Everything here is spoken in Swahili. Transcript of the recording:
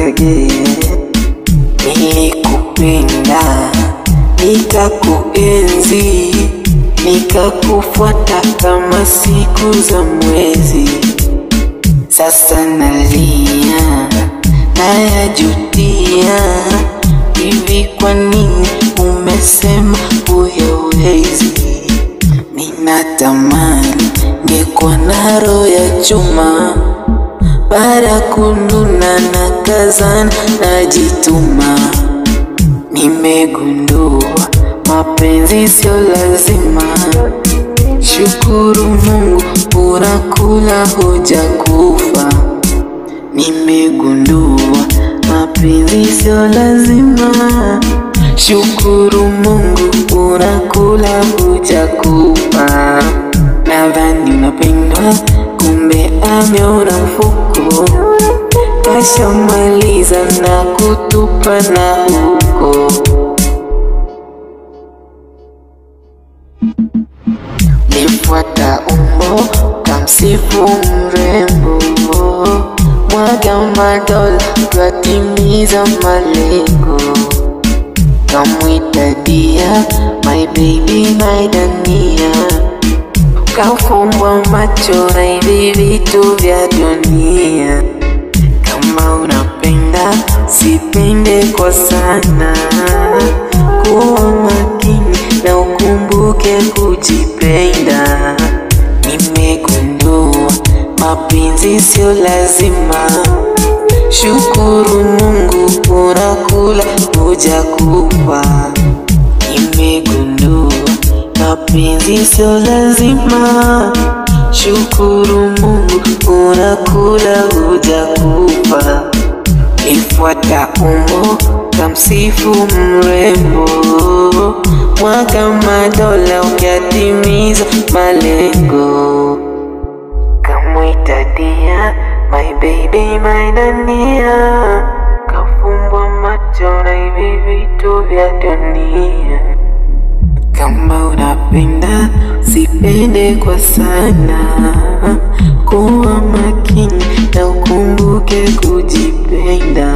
kage. Nilikupenda, nikakuenzi, nikakufuata kama siku za mwezi. Sasa nalia, nayajutia, hivi kwa nini umesema huyawezi? Ninatamani ngekuwa na roho ya chuma, baada kununa na kazana najituma. Nimegundua mapenzi sio lazima, shukuru Mungu unakula hujakufa. Nimegundua mapenzi sio lazima, shukuru Mungu unakula hujakufa. Nadhani unapendwa, kumbe ameona mfuko, kashamaliza na kutupa na huko. Nifuata umbo, kamsifu mrembo, mwaga madola twatimiza malengo. Kamwita dia, my baby my Dania, kafumbwa macho na hivi vitu vya dunia. Kama unapenda, sipende kwa sana, kuwa makini na ukumbuke kujipenda. Nimegundua mapenzi sio lazima, shukuru Mungu unakula hujakufa. Nimegundua mapenzi sio lazima, shukuru Mungu unakula hujakufa. Nifuata umbo, kamsifu mrembo, mwaga madola ukatimiza malengo. Kamwita dia, my baby my Dania, kafumbwa macho na hivi vitu vya dunia. Kama unapenda, sipende kwa sana, kuwa makini na ukumbuke kujipenda.